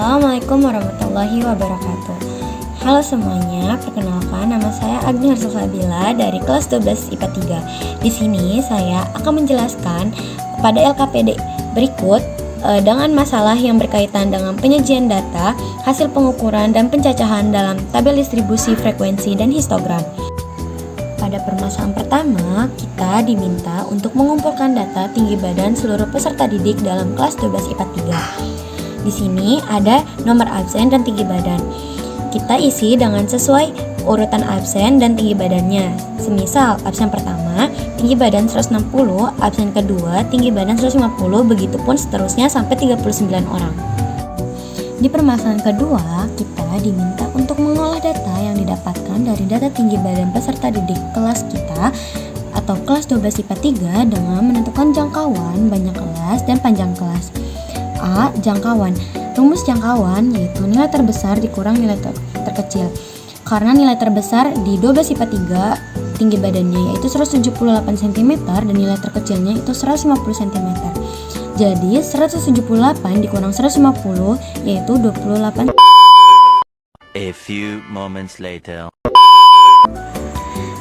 Assalamualaikum warahmatullahi wabarakatuh. Halo semuanya, perkenalkan nama saya Agni Harsafabila dari kelas 12 IPA 3. Di sini saya akan menjelaskan pada LKPD berikut dengan masalah yang berkaitan dengan penyajian data, hasil pengukuran dan pencacahan dalam tabel distribusi frekuensi dan histogram. Pada permasalahan pertama, kita diminta untuk mengumpulkan data tinggi badan seluruh peserta didik dalam kelas 12 IPA 3. Di sini ada nomor absen dan tinggi badan. Kita isi dengan sesuai urutan absen dan tinggi badannya. Semisal absen pertama tinggi badan 160, absen kedua tinggi badan 150, begitupun seterusnya sampai 39 orang. Di permasalahan kedua, kita diminta untuk mengolah data yang didapatkan dari data tinggi badan peserta didik kelas kita atau kelas 12 IPA 3 dengan menentukan jangkauan, banyak kelas, dan panjang kelas. A. Jangkauan. Rumus jangkauan yaitu nilai terbesar dikurang nilai terkecil. Karena nilai terbesar di 12 IPA 3 tinggi badannya yaitu 178 cm dan nilai terkecilnya itu 150 cm. Jadi 178 dikurang 150 yaitu 28. A few moments later.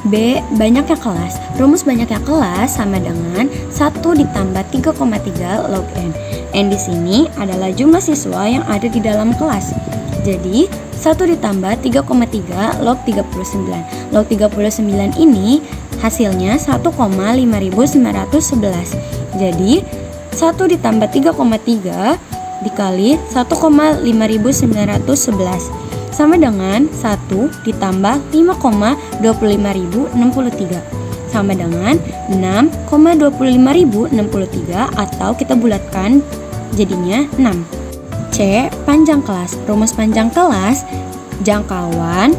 B. Banyaknya kelas. Rumus banyaknya kelas sama dengan 1 ditambah 3,3 log N. N di sini adalah jumlah siswa yang ada di dalam kelas. Jadi 1 ditambah 3,3 log 39. Log 39 ini hasilnya 1,5911. Jadi 1 ditambah 3,3 dikali 1,5911 sama dengan 1 ditambah 5,25.063 sama dengan 6,25.063 atau kita bulatkan jadinya 6. C. Panjang kelas. Rumus panjang kelas jangkauan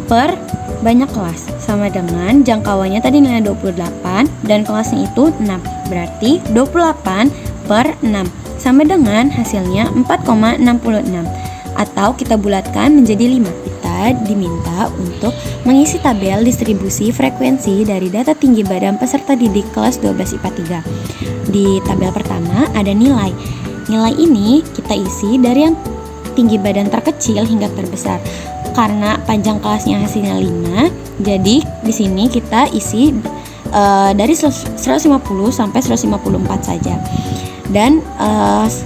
per banyak kelas sama dengan jangkauannya tadi nilai 28 dan kelasnya itu 6, berarti 28 per 6 sama dengan hasilnya 4,66 atau kita bulatkan menjadi 5. Kita diminta untuk mengisi tabel distribusi frekuensi dari data tinggi badan peserta didik kelas 12 IPA 3. Di tabel pertama ada nilai. Nilai ini kita isi dari yang tinggi badan terkecil hingga terbesar. Karena panjang kelasnya hasilnya 5, jadi di sini kita isi dari 150 sampai 154 saja. Dan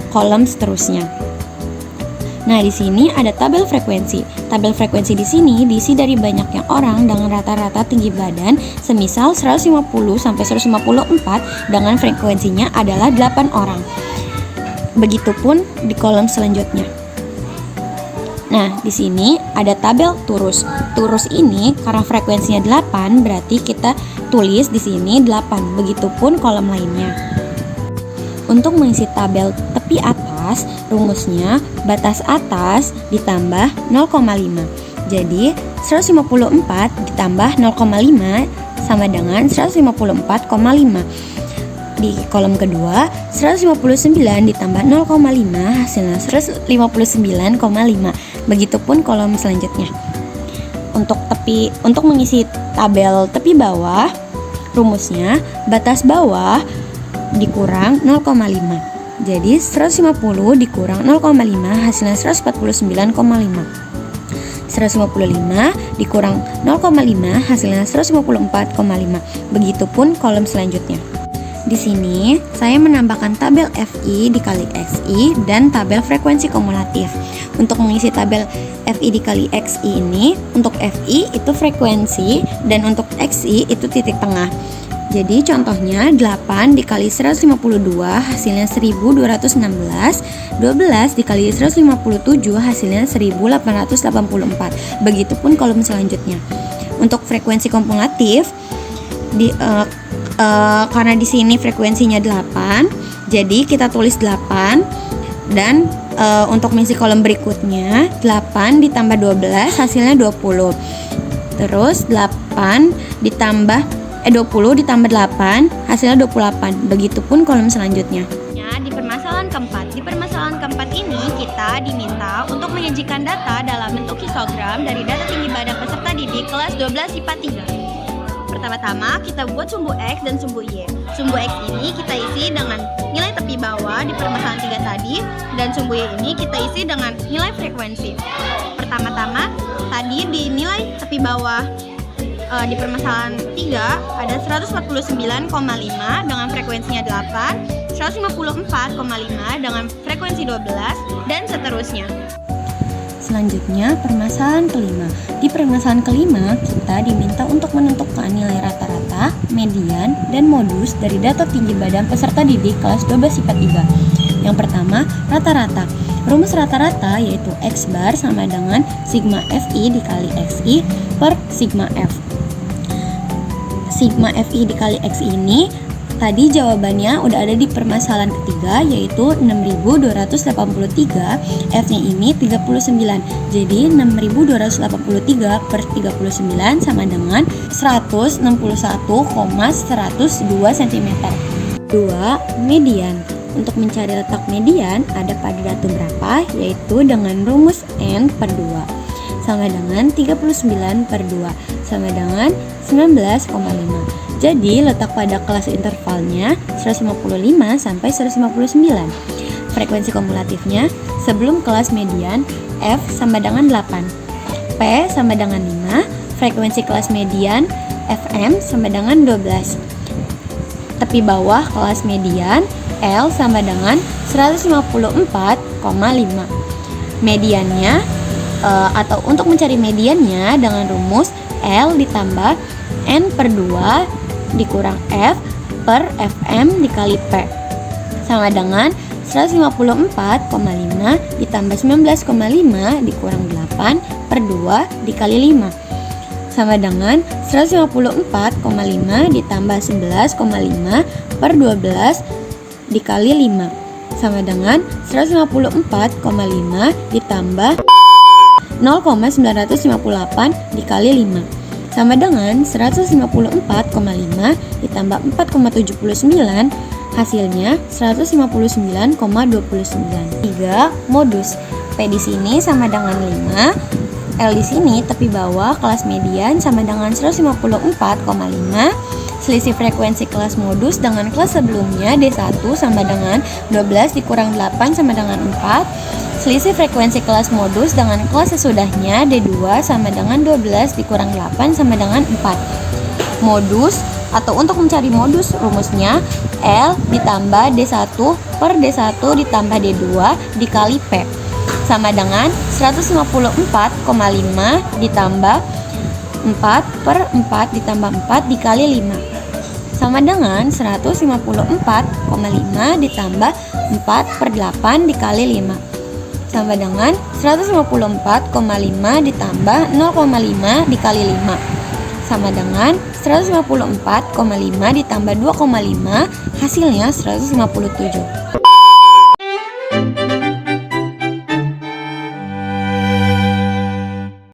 kolom seterusnya. Nah, di sini ada tabel frekuensi. Tabel frekuensi di sini diisi dari banyaknya orang dengan rata-rata tinggi badan, semisal 150 sampai 154 dengan frekuensinya adalah 8 orang. Begitupun di kolom selanjutnya. Nah, di sini ada tabel turus. Turus ini karena frekuensinya 8, berarti kita tulis di sini 8. Begitupun kolom lainnya. Untuk mengisi tabel tepi atas, rumusnya batas atas ditambah 0,5. Jadi 154 ditambah 0,5 sama dengan 154,5. Di kolom kedua 159 ditambah 0,5 hasilnya 159,5. Begitupun kolom selanjutnya. Untuk mengisi tabel tepi bawah, rumusnya batas bawah dikurang 0,5. Jadi 150 dikurang 0,5 hasilnya 149,5. 155 dikurang 0,5 hasilnya 154,5. Begitupun kolom selanjutnya. Di sini saya menambahkan tabel FI dikali XI dan tabel frekuensi kumulatif. Untuk mengisi tabel FI dikali XI ini, untuk FI itu frekuensi dan untuk XI itu titik tengah. Jadi contohnya 8 dikali 152 hasilnya 1216, 12 dikali 157 hasilnya 1884. Begitupun kolom selanjutnya. Untuk frekuensi kumulatif karena di sini frekuensinya 8, jadi kita tulis 8 dan untuk mengisi kolom berikutnya 8 ditambah 12 hasilnya 20. Terus 8 ditambah 20 ditambah 8 hasilnya 28. Begitupun kolom selanjutnya. Di permasalahan keempat ini kita diminta untuk menyajikan data dalam bentuk histogram dari data tinggi badan peserta didik kelas 12 IPA 3. Pertama-tama kita buat sumbu X dan sumbu Y. Sumbu X ini kita isi dengan nilai tepi bawah di permasalahan 3 tadi, dan sumbu Y ini kita isi dengan nilai frekuensi. Pertama-tama tadi di nilai tepi bawah di permasalahan 3 ada 149,5 dengan frekuensinya 8, 154,5 dengan frekuensi 12, dan seterusnya. Selanjutnya, permasalahan kelima. Di permasalahan kelima, kita diminta untuk menentukan nilai rata-rata, median, dan modus dari data tinggi badan peserta didik kelas 12 IPA 3. Yang pertama, rata-rata. Rumus rata-rata yaitu X bar sama dengan sigma FI dikali XI per sigma F. Sigma FI dikali XI ini tadi jawabannya udah ada di permasalahan ketiga, yaitu 6283, F-nya ini 39. Jadi 6283 per 39 sama dengan 161,102 cm. 2. Median. Untuk mencari letak median ada pada datum berapa, yaitu dengan rumus N per 2 sama dengan 39 per 2 sama dengan 19,5. Jadi letak pada kelas intervalnya 155 sampai 159. Frekuensi kumulatifnya sebelum kelas median F sama dengan 8, P sama dengan 5, frekuensi kelas median FM sama dengan 12. Tepi bawah kelas median L sama dengan 154,5. Mediannya atau untuk mencari mediannya dengan rumus L ditambah N per 2 dikurang F per FM dikali P sama dengan 154,5 ditambah 19,5 dikurang 8 per 2 dikali 5 sama dengan 154,5 ditambah 11,5 per 12 dikali 5 sama dengan 154,5 ditambah 0,958 dikali 5 sama dengan 154,5 ditambah 4,79, hasilnya 159,29. 3. Modus. P di sini sama dengan 5, L di sini tepi bawah kelas median sama dengan 154,5. Selisih frekuensi kelas modus dengan kelas sebelumnya D1 sama dengan 12 dikurang 8 sama dengan 4. Selisih frekuensi kelas modus dengan kelas sesudahnya D2 sama dengan 12 dikurang 8 sama dengan 4. Modus atau untuk mencari modus rumusnya L ditambah D1 per D1 ditambah D2 dikali P sama dengan 154,5 ditambah 4 per 4 ditambah 4 dikali 5 sama dengan 154,5 ditambah 4 per 8 dikali 5 sama dengan 154,5 ditambah 0,5 dikali 5 sama dengan 154,5 ditambah 2,5, hasilnya 157.